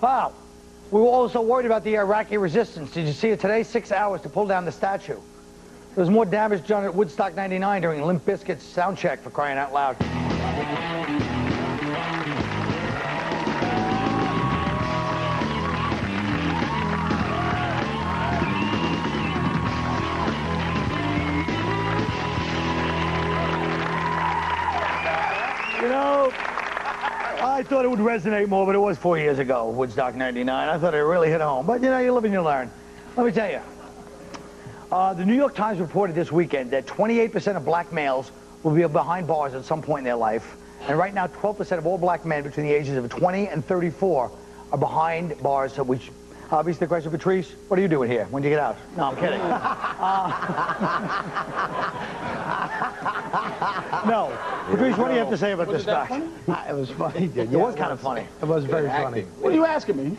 Wow. We were also worried about the Iraqi resistance. Did you see it today? 6 hours to pull down the statue. There was more damage done at Woodstock 99 during Limp Bizkit's sound check, for crying out loud. You know, I thought it would resonate more, but it was 4 years ago, Woodstock 99. I thought it really hit home. But, you know, you live and you learn. Let me tell you. The New York Times reported this weekend that 28% of black males will be behind bars at some point in their life. And right now, 12% of all black men between the ages of 20 and 34 are behind bars, which obviously the question, Patrice, what are you doing here? When do you get out? No, I'm kidding. No. Patrice, what do you have to say about this fact? It was funny, dude. It was kind of funny. It was very funny. What are you asking me?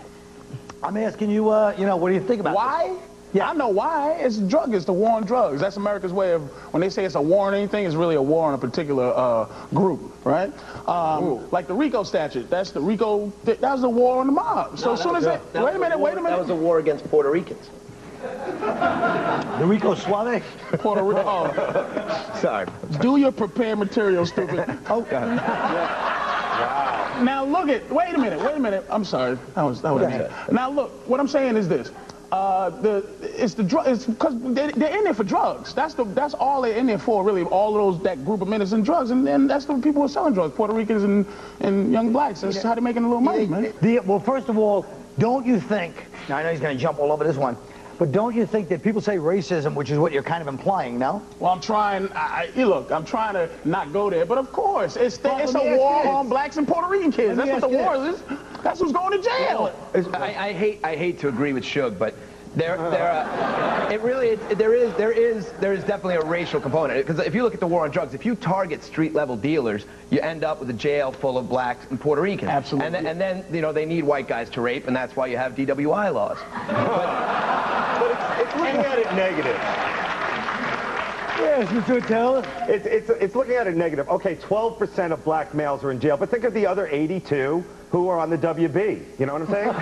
I'm asking you, you know, what do you think about Why? this? Yeah. I know why. It's drug. It's the war on drugs. That's America's way of, when they say it's a war on anything, it's really a war on a particular group, right? Like the RICO statute. That's the RICO, that was the war on the mob. So as soon as they, wait a minute. That was a war against Puerto Ricans. The Rico Suave? Puerto Rico. Oh. Sorry. Do your prepared material, stupid. Oh. Wow. Now look at, wait a minute. I'm sorry. That was Now look, what I'm saying is this. It's because they're in there for drugs. That's all they're in there for, really. All of those, that group of men is in drugs, and that's the people who are selling drugs, Puerto Ricans and young blacks. That's how they're making a little money, man. Well, first of all, don't you think? Now I know he's going to jump all over this one, but don't you think that people say racism, which is what you're kind of implying, no? Well, I'm trying. Look, I'm trying to not go there, but of course, it's a war on blacks and Puerty Rican kids. That's what the war is. That's who's going to jail. I hate to agree with Suge, but there is definitely a racial component. Because if you look at the war on drugs, if you target street-level dealers, you end up with a jail full of blacks and Puerto Ricans. Absolutely. And then you know, they need white guys to rape, and that's why you have DWI laws. But it's looking at it negative. Yes, Mr. Attell. It's looking at it negative. Okay, 12% of black males are in jail, but think of the other 82 who are on the WB. You know what I'm saying?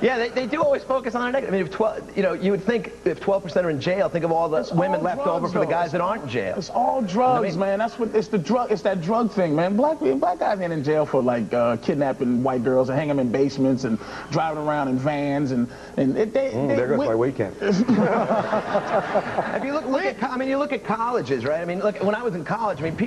Yeah, they do always focus on a negative. I mean, if 12, you know, you would think if 12% are in jail, think of all the women left over for the guys that aren't in jail. It's all drugs, man. That's what it's the drug. It's that drug thing, man. Black guys ain't in jail for like kidnapping white girls and hanging them in basements and driving around in vans and there goes my weekend. If you you look at colleges, right? I mean, look, when I was in college, I mean,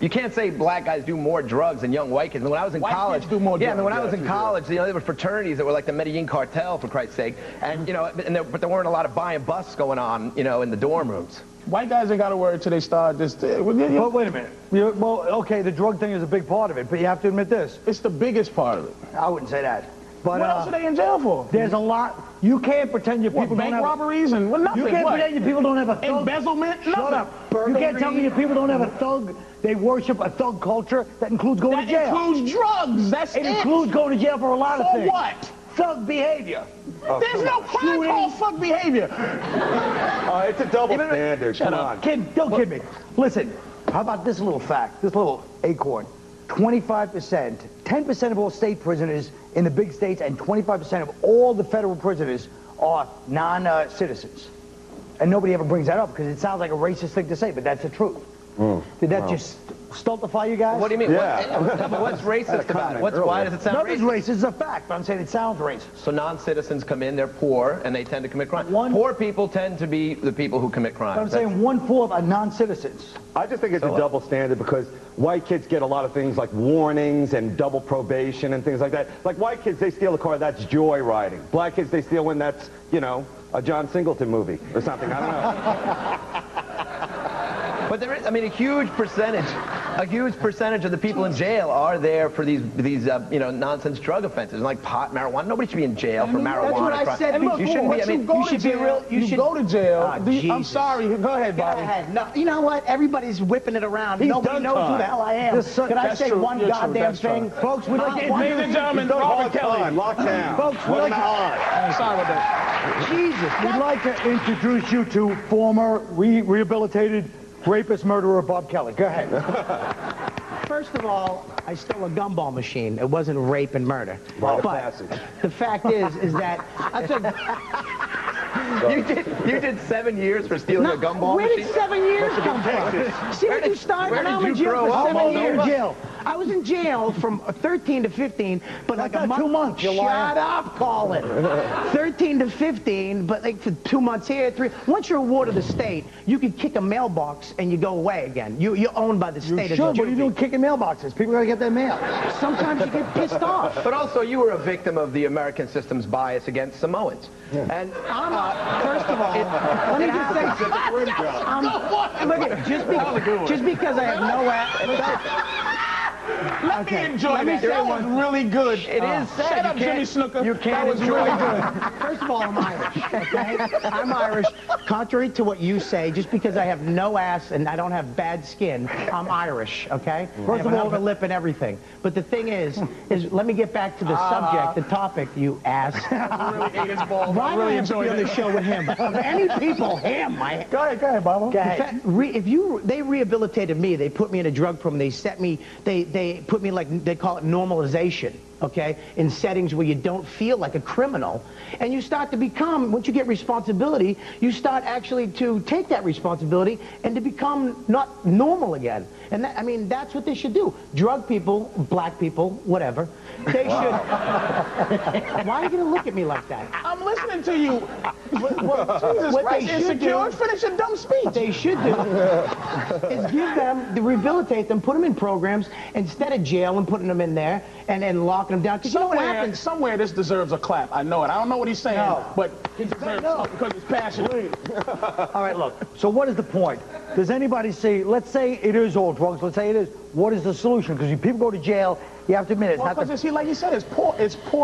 you can't say black guys do more drugs than young white kids. When I was in college, kids do more drugs. Yeah, when I was in college, you know, there were fraternities that were like the Medellin cartel, for Christ's sake, and you know, but there weren't a lot of buying busts going on, you know, in the dorm rooms. White guys ain't got to worry till they start this. But wait a minute. Well, okay, the drug thing is a big part of it, but you have to admit this. It's the biggest part of it. I wouldn't say that. But what else are they in jail for? There's a lot. You can't pretend your people don't have robberies and nothing. You can't pretend your people don't have a thug. Embezzlement. Shut up. You can't tell me your people don't have a thug. They worship a thug culture that includes going to jail. That includes drugs. That's it. It includes going to jail for a lot of things. For what? Thug behavior. There's no crime called fuck behavior. It's a double standard. Come on. Don't kid me. Listen, how about this little fact, this little acorn? 25%, 10% of all state prisoners in the big states and 25% of all the federal prisoners are non-citizens. And nobody ever brings that up because it sounds like a racist thing to say, but that's the truth. Did that just stultify you guys? What do you mean? Yeah. What's racist about it? Why does it sound Nothing's racist? racist. It's a fact, but I'm saying it sounds racist. So non-citizens come in, they're poor, and they tend to commit crime. Poor people tend to be the people who commit crime. I'm saying 1/4 are non-citizens. I just think it's a double standard because white kids get a lot of things like warnings and double probation and things like that. Like white kids, they steal a car, that's joyriding. Black kids, they steal one that's, you know, a John Singleton movie or something. I don't know. But there is, I mean, a huge percentage of the people in jail are there for these you know, nonsense drug offenses, like pot, marijuana. Nobody should be in jail for marijuana. That's what I said. And look, you shouldn't be. I mean, you should be real. You go to jail. I'm sorry. Go ahead, Go Bobby. ahead. No, you know what? Everybody's whipping it around. He's Nobody knows who the hell I am. Can I say one goddamn thing? Folks, we'd like to Ladies and gentlemen, Robert Kelly. Lockdown. Folks, we'd like to... Sorry about that. Jesus. We'd like to introduce you to former rehabilitated rapist murderer Bob Kelly. Go ahead. First of all, I stole a gumball machine. It wasn't rape and murder. But the fact is that You did 7 years for stealing a gumball where machine? did 7 years come from? See what you started when I was in jail for 7 years. Jail. I was in jail from 13 to 15, but like a month. 2 months. Shut up, Colin. 13 to 15, but like for 2 months here, 3. Once you're a ward of the state, you can kick a mailbox and you go away again. You're owned by the state. Sure, what are you doing kicking mailboxes? People gotta get their mail. Sometimes you get pissed off. But also, you were a victim of the American system's bias against Samoans. Yeah. And first of all, let me just say, look at just because I have no ass. Let me enjoy that. That was really good. It is sad. Shut up, Jimmy Snooker. You can't that was enjoy really good. First of all, I'm Irish, okay? I'm Irish. Contrary to what you say, just because I have no ass and I don't have bad skin, I'm Irish, okay? First of all, the lip and everything. But the thing is let me get back to the subject, the topic, you ass. I really ate his balls. Why do I have to be on the show with him? Of any people, him. Go ahead, Bobo. Go ahead. They rehabilitated me. They put me in a drug program. They set me, they put me like, they call it normalization, okay, in settings where you don't feel like a criminal. And you start to become, once you get responsibility, you start actually to take that responsibility and to become not normal again. And that, I mean, that's what they should do. Drug people, black people, whatever, they should. Why are you going to look at me like that? I'm listening to you. Jesus Christ, insecure, finish your dumb speech. What they should do is give them, rehabilitate them, put them in programs instead of jail and putting them in there and locking them down. Because you know what happens? Somewhere this deserves a clap. I know it. I don't know what he's saying, but he deserves it because he's passionate. All right, look. So what is the point? Does anybody see, let's say it is all drugs, let's say it is, what is the solution? Because people go to jail, you have to admit it. Well, because like you said, it's poor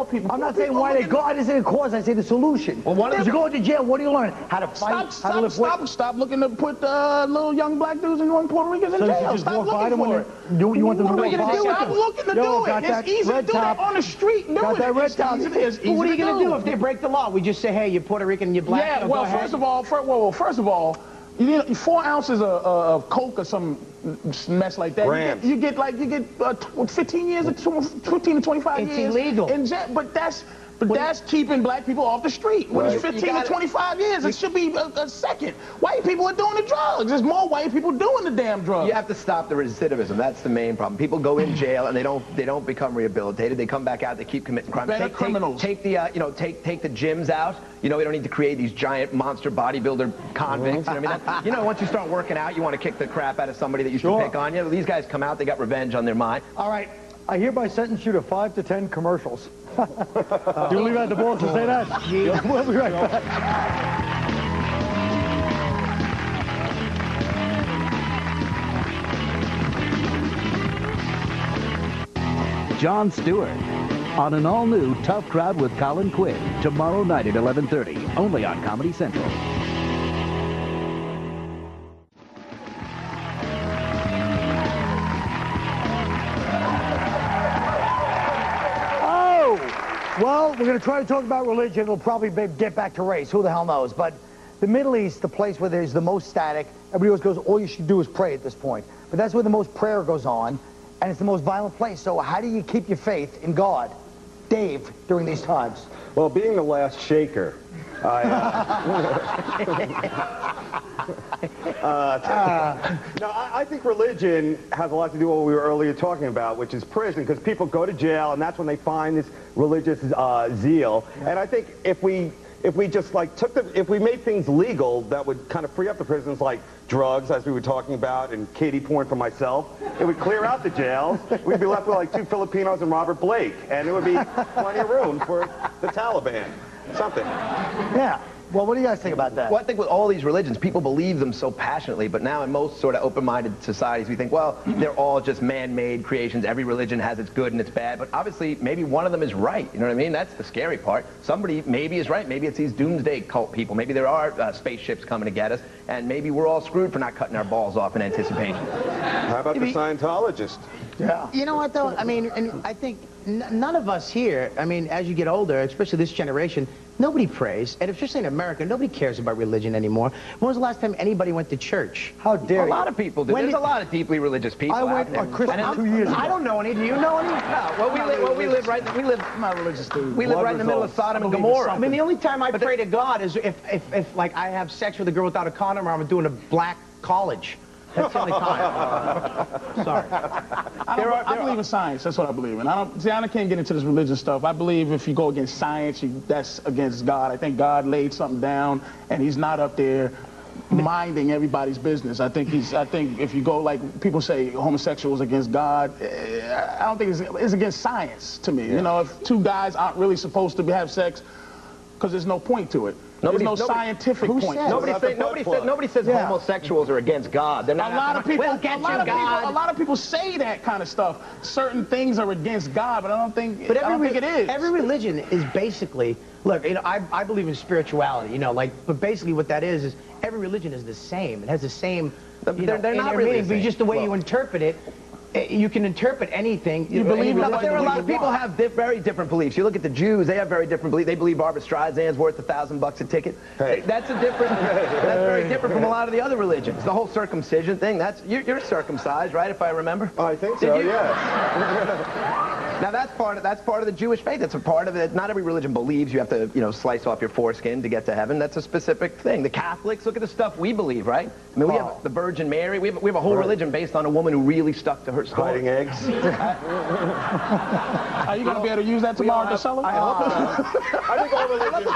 people. I'm not saying why they go, I didn't say the cause, I say the solution. Well, if you go to jail, what do you learn? How to fight, how to lift weight. Stop looking to put little young black dudes and Puerto Ricans in jail. Just stop looking for it. You want them to walk by? Stop looking to do it. It's easy to do that on the street. Got that red top. What are you going to do if they break the law? We just say, hey, you're Puerto Rican, you're black. Yeah, well, first of all, you need 4 ounces of coke or some mess like that. You get 15 years, 15 to 25 years. It's illegal. In jail, but that's keeping black people off the street. When it's 15 to 25 years, it should be a second. White people are doing the drugs. There's more white people doing the damn drugs. You have to stop the recidivism. That's the main problem. People go in jail and they don't become rehabilitated. They come back out. They keep committing crimes. Better criminals. Take the take the gyms out. You know, we don't need to create these giant monster bodybuilder convicts. You know what I mean? You know, once you start working out, you want to kick the crap out of somebody that used to pick on you. These guys come out. They got revenge on their mind. All right. I hereby sentence you to 5 to 10 commercials. Do you leave out the balls to say that? We'll be right back. Jon Stewart on an all-new Tough Crowd with Colin Quinn tomorrow night at 11:30, only on Comedy Central. Well, we're going to try to talk about religion. It'll probably get back to race. Who the hell knows? But the Middle East, the place where there's the most static, everybody always goes, all you should do is pray at this point. But that's where the most prayer goes on, and it's the most violent place. So how do you keep your faith in God, Dave, during these times? Well, being the last shaker, I think religion has a lot to do with what we were earlier talking about, which is prison, because people go to jail, and that's when they find this religious zeal. Yeah. And I think if we just like if we made things legal, that would kind of free up the prisons, like drugs, as we were talking about, and kiddie porn for myself. It would clear out the jails. We'd be left with like 2 Filipinos and Robert Blake, and it would be plenty of room for the Taliban. Something. Yeah. Well, what do you guys think about that? Well, I think with all these religions, people believe them so passionately, but now in most sort of open-minded societies, we think, well, they're all just man-made creations. Every religion has its good and its bad, but obviously maybe one of them is right. You know what I mean? That's the scary part. Somebody maybe is right. Maybe it's these doomsday cult people. Maybe there are spaceships coming to get us, and maybe we're all screwed for not cutting our balls off in anticipation. How about the Scientologist? Yeah. You know what, though? I mean, and I think none of us here, I mean, as you get older, especially this generation, nobody prays. And especially in America, nobody cares about religion anymore. When was the last time anybody went to church? How dare you? A lot of people do. There's a lot of deeply religious people I went out on Christmas 2 years ago. I don't know any. Do you know any? No, well, we live right in the middle of Sodom and Gomorrah. I mean, the only time I pray to God is if like, I have sex with a girl without a condom or I'm doing a black college. That's the only time. Sorry. I believe in science. That's what I believe in. I can't get into this religious stuff. I believe if you go against science, that's against God. I think God laid something down, and he's not up there minding everybody's business. I think if you go, like people say homosexuals against God, I don't think it's against science to me. Yeah. You know, if two guys aren't really supposed to have sex, because there's no point to it. There's no scientific point. Nobody says homosexuals are against God. They're not. A lot of people say that kind of stuff. Certain things are against God, but I don't think it is. Every religion is basically, look, you know, I believe in spirituality, you know, like, but basically what that is every religion is the same. It has the same, they're not really meaning, but just the way you interpret it. You can interpret anything. You believe that, but there are a lot of people have very different beliefs. You look at the Jews; they have very different beliefs. They believe Barbra Streisand's worth $1,000 a ticket. Hey. That's very different from a lot of the other religions. The whole circumcision thing. You're circumcised, right? If I remember. I think so. Yeah. Now that's part of the Jewish faith. That's a part of it. Not every religion believes you have to, slice off your foreskin to get to heaven. That's a specific thing. The Catholics, look at the stuff we believe, right? I mean, we have the Virgin Mary. We have a whole religion based on a woman who really stuck to her story. Hiding eggs. Are you going to be able to use that tomorrow to sell it? I think all religions,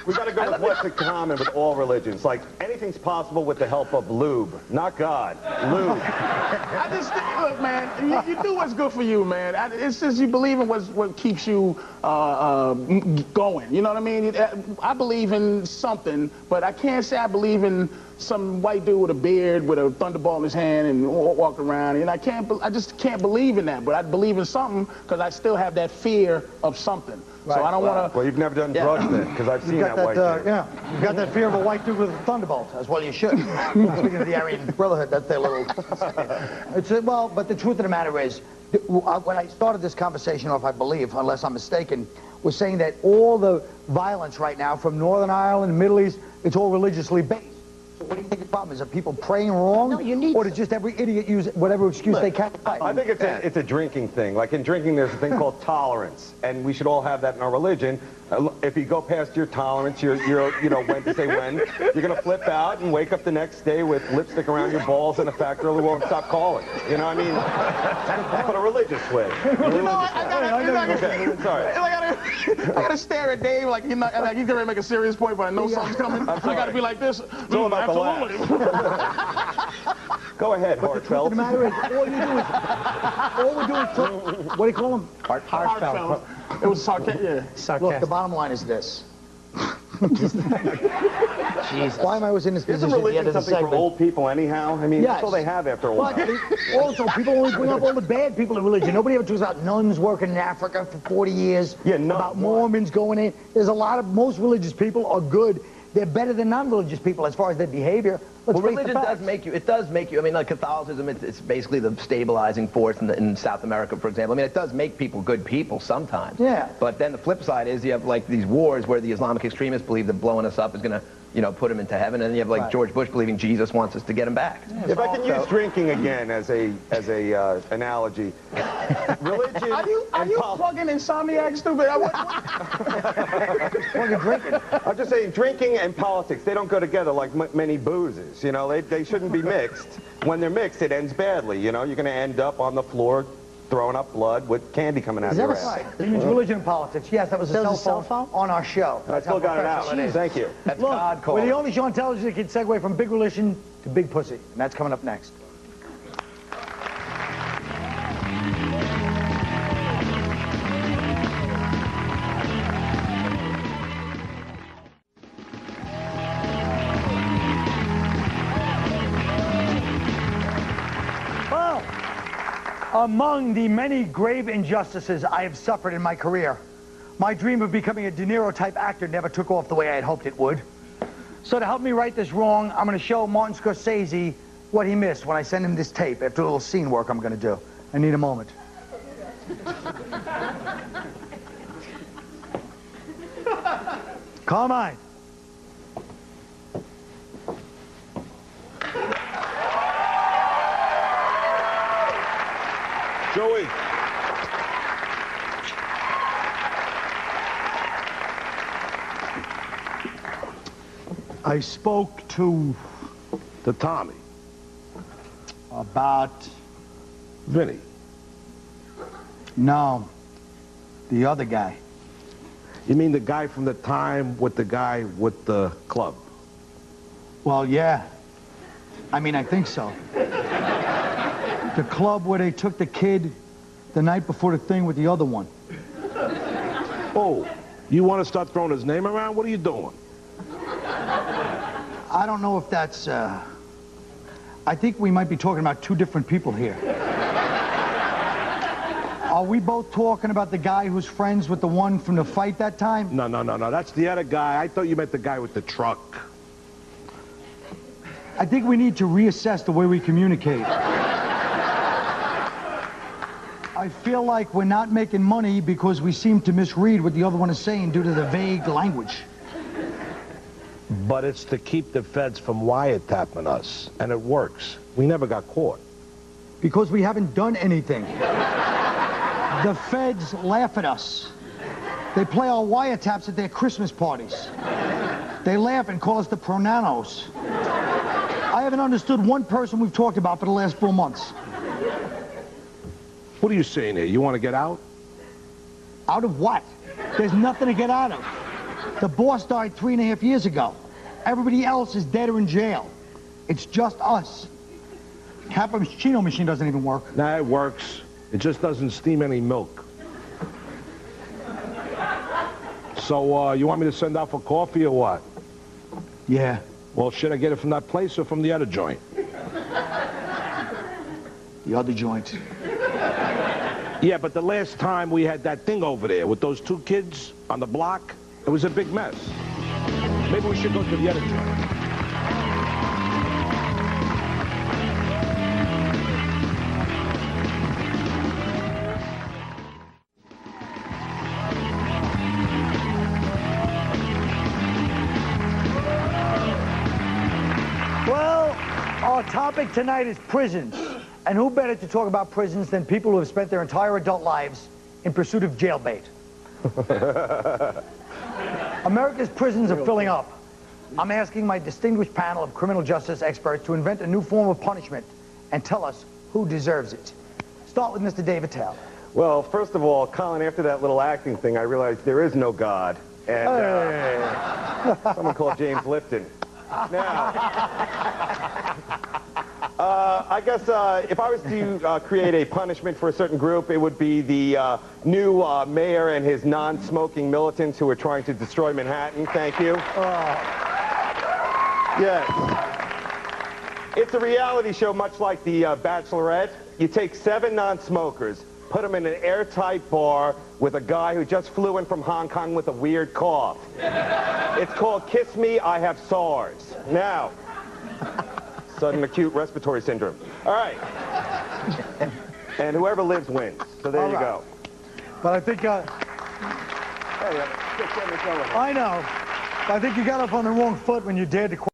we got to go with what's in common with all religions. Like, anything's possible with the help of lube, not God. Lube. I just think, look, man, you do what's good for you, man. It's just you believe in what keeps you going. You know what I mean? I believe in something, but I can't say I believe in some white dude with a beard with a thunderball in his hand and walk around. And I just can't believe in that. But I believe in something because I still have that fear of something. Right. So I don't want to. Well, you've never done drugs then, because I've seen that white dude. Yeah, you've got that fear of a white dude with a thunderbolt. As well you should. Speaking of the Aryan Brotherhood, that's their little. Well, but the truth of the matter is, when I started this conversation, or if I believe, unless I'm mistaken, was saying that all the violence right now from Northern Ireland, Middle East, it's all religiously based. So what do you think the problem is? Are people praying wrong? No, you need or does just every idiot use whatever excuse they can? I think it's a drinking thing. Like in drinking, there's a thing called tolerance, and we should all have that in our religion. If you go past your tolerance, you're when to say when, you're going to flip out and wake up the next day with lipstick around your balls and a fat girl who won't stop calling. You know what I mean? But a religious way. I gotta stare at Dave like he's going to make a serious point, but I know something's coming. I gotta be like this. It's all about the laugh. Go ahead, Hartfeld. The matter is, all we're doing, what do you call them? Hartfeld. It was sarcastic. Look, the bottom line is this. Jesus. Why am I always in this position at the end of the something segment? for old people anyhow? I mean, that's all they have after a while. But also, people always bring up all the bad people in religion. Nobody ever talks about nuns working in Africa for 40 years. Yeah, about Mormons going in. There's a lot of, most religious people are good. They're better than non-religious people as far as their behavior. Well, religion does make you, I mean, like Catholicism, it's basically the stabilizing force in South America, for example. I mean, it does make people good people sometimes. Yeah. But then the flip side is you have, like, these wars where the Islamic extremists believe that blowing us up is going to, put them into heaven, and you have, like, George Bush believing Jesus wants us to get him back. Yeah, if I can use drinking again as a analogy, religion Are you plugging Insomniac, stupid? Drinking. I'm just saying, drinking and politics, they don't go together like many boozes. You know, they shouldn't be mixed. When they're mixed, it ends badly. You know, you're going to end up on the floor throwing up blood with candy coming out of your ass. Right. He means religion and politics. Yes, that was a cell phone on our show. I still got it out. Thank you. That's God calling. We're the only show on television that can segue from big religion to big pussy. And that's coming up next. Among the many grave injustices I have suffered in my career, my dream of becoming a De Niro-type actor never took off the way I had hoped it would. So to help me right this wrong, I'm going to show Martin Scorsese what he missed when I send him this tape after a little scene work I'm going to do. I need a moment. Carmine. Joey. I spoke to Tommy. about... Vinny. No, the other guy. You mean the guy from the time with the guy with the club? Well, yeah. I mean, I think so. The club where they took the kid the night before the thing with the other one. Oh, you want to start throwing his name around? What are you doing? I don't know if that's, I think we might be talking about two different people here. Are we both talking about the guy who's friends with the one from the fight that time? No. That's the other guy. I thought you meant the guy with the truck. I think we need to reassess the way we communicate. I feel like we're not making money because we seem to misread what the other one is saying due to the vague language. But it's to keep the feds from wiretapping us, and it works. We never got caught. Because we haven't done anything. The feds laugh at us. They play our wiretaps at their Christmas parties. They laugh and call us the Pronanos. I haven't understood one person we've talked about for the last 4 months. What are you saying here? You want to get out? Out of what? There's nothing to get out of. The boss died 3.5 years ago. Everybody else is dead or in jail. It's just us. Cappuccino machine doesn't even work. Nah, it works. It just doesn't steam any milk. So, you want me to send out for coffee or what? Yeah. Well, should I get it from that place or from the other joint? The other joint. Yeah, but the last time we had that thing over there with those 2 kids on the block, it was a big mess. Maybe we should go to the other joint. Well, our topic tonight is prisons. And who better to talk about prisons than people who have spent their entire adult lives in pursuit of jailbait? America's prisons are filling up. I'm asking my distinguished panel of criminal justice experts to invent a new form of punishment and tell us who deserves it. Start with Mr. Dave Attell. Well, first of all, Colin, after that little acting thing, I realized there is no God. And someone called James Lipton. Now, I guess if I was to create a punishment for a certain group, it would be the new mayor and his non-smoking militants who are trying to destroy Manhattan. Thank you. Yes. It's a reality show much like The Bachelorette. You take 7 non-smokers, put them in an airtight bar with a guy who just flew in from Hong Kong with a weird cough. It's called Kiss Me, I Have SARS. Now, sudden acute respiratory syndrome. All right. And whoever lives wins. So there you go. But I think, Hey, just get me going. I know. I think you got up on the wrong foot when you dared to